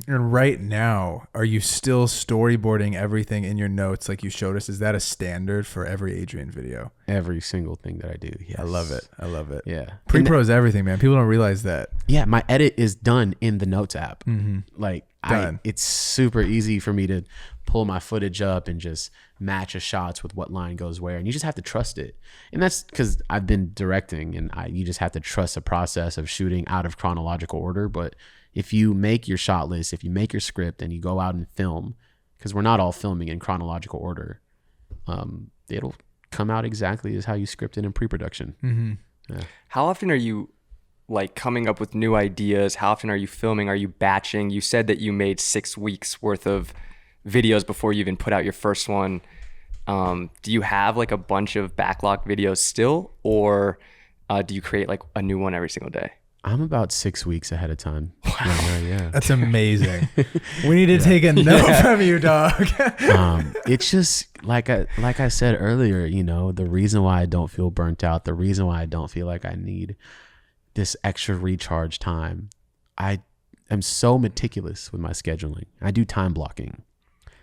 And right now, are you still storyboarding everything in your notes like you showed us? Is that a standard for every Adrian video? Every single thing that I do. Yes. I love it. I love it. Yeah. Pre-pro is everything, man. People don't realize that. Yeah. My edit is done in the Notes app. Like Done. it's super easy for me to pull my footage up and just match a shots with what line goes where. And you just have to trust it. And that's because I've been directing and you just have to trust the process of shooting out of chronological order. But if you make your shot list, if you make your script and you go out and film, because we're not all filming in chronological order, it'll come out exactly as how you scripted in pre-production. Yeah. How often are you like coming up with new ideas? How often are you filming? Are you batching? You said that you made 6 weeks worth of videos before you even put out your first one. Do you have like a bunch of backlog videos still, or do you create like a new one every single day? I'm about 6 weeks ahead of time. Wow. Yeah. That's amazing. We need to take a note from you, dog. It's just like I said earlier, you know, the reason why I don't feel burnt out, the reason why I don't feel like I need this extra recharge time. I am so meticulous with my scheduling. I do time blocking.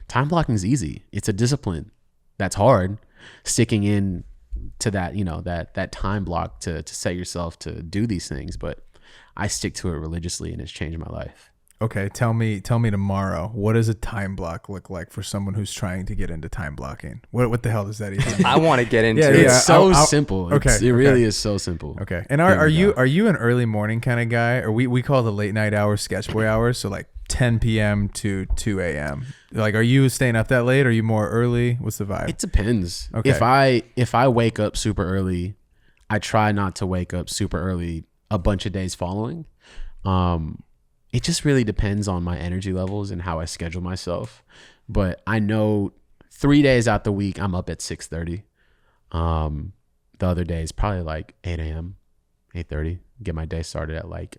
Time blocking is easy. It's a discipline. That's hard. Sticking in to that, you know, that time block to set yourself to do these things, but I stick to it religiously and it's changed my life. Okay, tell me tomorrow, what does a time block look like for someone who's trying to get into time blocking? What the hell does that even mean? I want to get into it. It's so simple. Okay, It really is so simple. Okay. And are you an early morning kind of guy? Or we call the late night hours sketch boy hours, so like 10 p.m. to 2 a.m. Like, are you staying up that late? Are you more early? What's the vibe? It depends. Okay. If I wake up super early, I try not to wake up super early a bunch of days following. It just really depends on my energy levels and how I schedule myself. But I know 3 days out the week, I'm up at 6:30. The other days, probably like 8 a.m., 8:30. Get my day started at like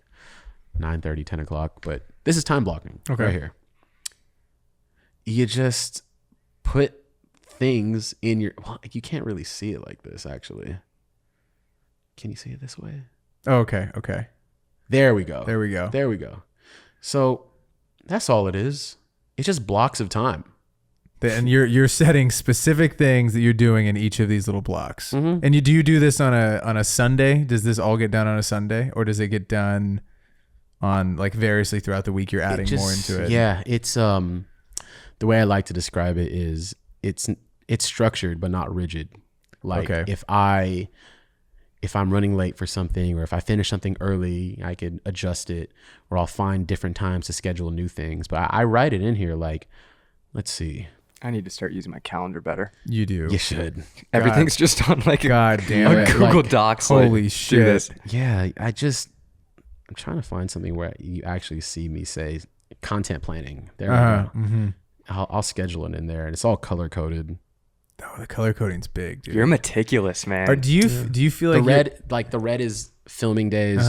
9:30, 10 o'clock. But this is time blocking right here. You just put things in your... Well, you can't really see it like this, actually. Can you see it this way? Oh, okay. There we go. There we go. So that's all it is. It's just blocks of time. And you're setting specific things that you're doing in each of these little blocks. And do you do this on a Sunday? Does this all get done on a Sunday, or does it get done on like variously throughout the week? You're adding more into it. Yeah, it's the way I like to describe it is it's structured but not rigid. Like if I'm running late for something, or if I finish something early, I could adjust it, or I'll find different times to schedule new things. But I write it in here like, let's see. I need to start using my calendar better. You do. You should. Everything's just on like God damn it. Google Like, Docs. Holy shit. Yeah, I'm trying to find something where you actually see me say content planning. There we go. I'll schedule it in there, and it's all color coded. Oh, the color coding's big, dude. You're meticulous, man. Or do you feel like the red is filming days.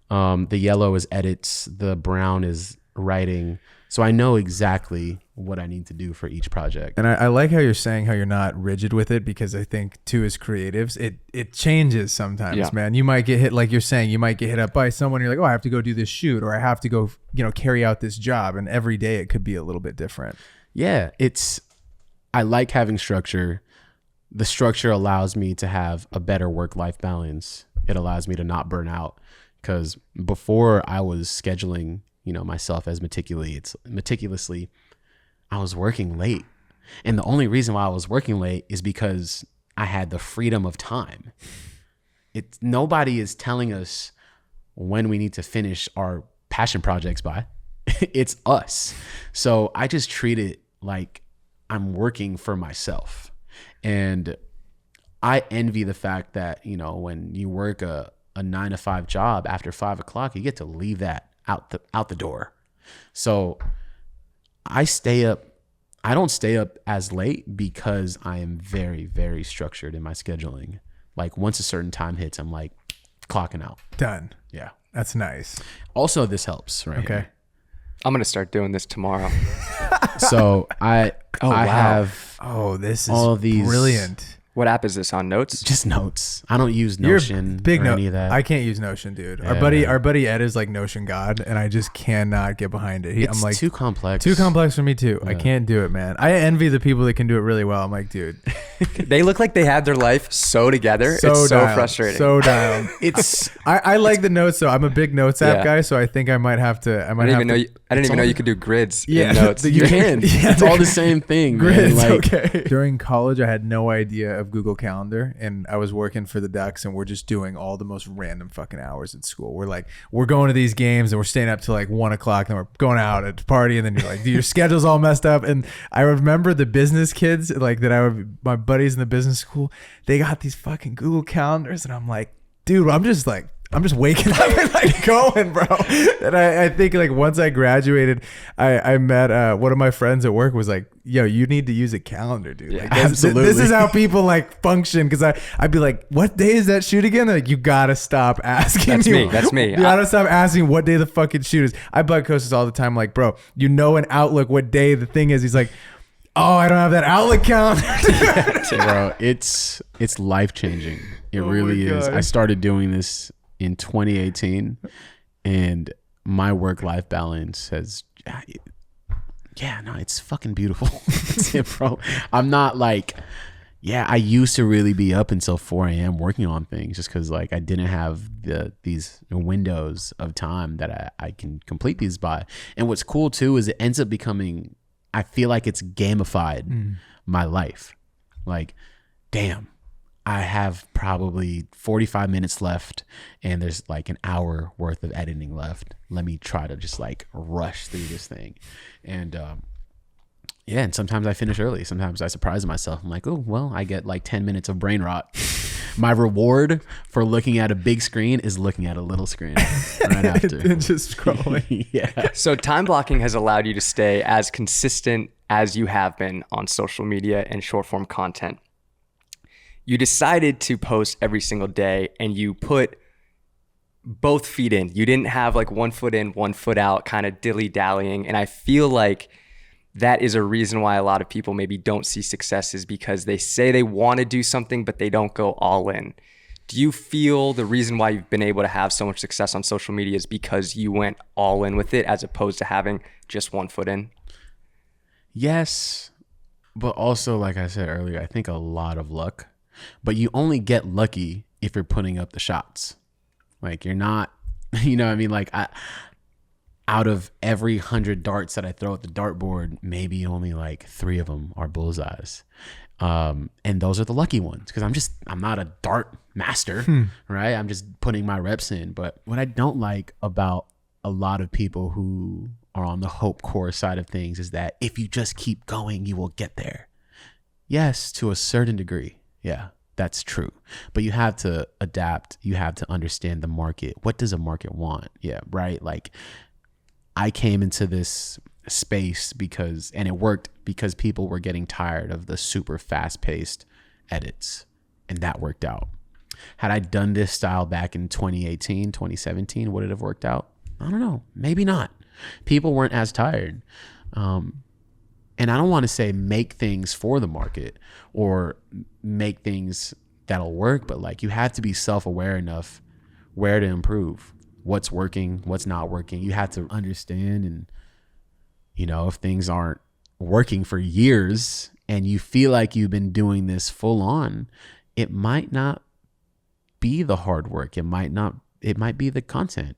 The yellow is edits. The brown is writing. So I know exactly what I need to do for each project. And I like how you're saying how you're not rigid with it, because I think too, as creatives, it changes sometimes, man. You might get hit, like you're saying, you might get hit up by someone. You're like, oh, I have to go do this shoot, or I have to go, carry out this job. And every day it could be a little bit different. Yeah, I like having structure. The structure allows me to have a better work-life balance. It allows me to not burn out, because before I was scheduling, myself as meticulously, I was working late. And the only reason why I was working late is because I had the freedom of time. Nobody is telling us when we need to finish our passion projects by. It's us. So I just treat it like I'm working for myself. And I envy the fact that, when you work a 9-to-5 job, after 5 o'clock, you get to leave that out the door. So I don't stay up as late because I am very, very structured in my scheduling. Like once a certain time hits, I'm like clocking out. Done. Yeah. That's nice. Also, this helps, right? Okay. Here. I'm going to start doing this tomorrow. So I have this is all of these brilliant. What app is this on? Notes? Just Notes. I don't use You're Notion big or any of that. I can't use Notion, dude. Yeah. Our buddy Ed is like Notion god, and I just cannot get behind it. It's I'm like too complex. Too complex for me too. Yeah. I can't do it, man. I envy the people that can do it really well. I'm like, dude, They look like they have their life so together. It's so dialed, frustrating. So dialed. It's I like the notes though. I'm a big notes app Yeah. guy, so I think I might have to. I I didn't even know you could do grids in Notes. you can. Yeah. It's all the same thing. Grids, Man. Like, okay. During college, I had no idea of Google Calendar, and I was working for the Ducks, and we're just doing all the most random fucking hours at school. We're going to these games, and we're staying up till like 1 o'clock, and we're going out at the party, and then you're like, dude, your schedule's all messed up. And I remember the business kids, like my buddies in the business school, they got these fucking Google Calendars, and I'm like, dude, I'm just waking up and like going, bro. And I think like once I graduated, I met one of my friends at work was like, yo, you need to use a calendar, dude. Yeah, like, absolutely. This is how people like function. Cause I'd be like, what day is that shoot again? They're like, you gotta stop asking. That's me. You gotta stop asking what day the fucking shoot is. I bug coaches all the time. Like, bro, you know in Outlook what day the thing is. He's like, oh, I don't have that Outlook calendar. bro, it's life changing. It really is. God. I started doing this in 2018, and my work-life balance has, it's fucking beautiful. That's it, bro. I'm not like, I used to really be up until 4 a.m. working on things just because like I didn't have these windows of time that I can complete these by. And what's cool too is it ends up becoming, I feel like it's gamified my life. Like, damn, I have probably 45 minutes left and there's like an hour worth of editing left. Let me try to just like rush through this thing. And and sometimes I finish early. Sometimes I surprise myself. I'm like, oh, well, I get like 10 minutes of brain rot. My reward for looking at a big screen is looking at a little screen right after. And just scrolling. Yeah. So time blocking has allowed you to stay as consistent as you have been on social media and short form content. You decided to post every single day and you put both feet in. You didn't have like 1 foot in, 1 foot out, kind of dilly-dallying. And I feel like that is a reason why a lot of people maybe don't see success, is because they say they want to do something, but they don't go all in. Do you feel the reason why you've been able to have so much success on social media is because you went all in with it as opposed to having just 1 foot in? Yes, but also, like I said earlier, I think a lot of luck. But you only get lucky if you're putting up the shots. Like you're not, you know what I mean? Like out of every 100 darts that I throw at the dartboard, maybe only like 3 of them are bullseyes. And those are the lucky ones because I'm not a dart master, right? I'm just putting my reps in. But what I don't like about a lot of people who are on the hope core side of things is that if you just keep going, you will get there. Yes, to a certain degree. Yeah, that's true. But you have to adapt. You have to understand the market. What does a market want? Yeah, right? Like I came into this space and it worked because people were getting tired of the super fast-paced edits, and that worked out. Had I done this style back in 2018, 2017, would it have worked out? I don't know. Maybe not. People weren't as tired. And I don't want to say make things for the market or make things that'll work, but like you have to be self-aware enough where to improve, what's working, what's not working. You have to understand, and you know, if things aren't working for years and you feel like you've been doing this full on, it might not be the hard work. It might be the content.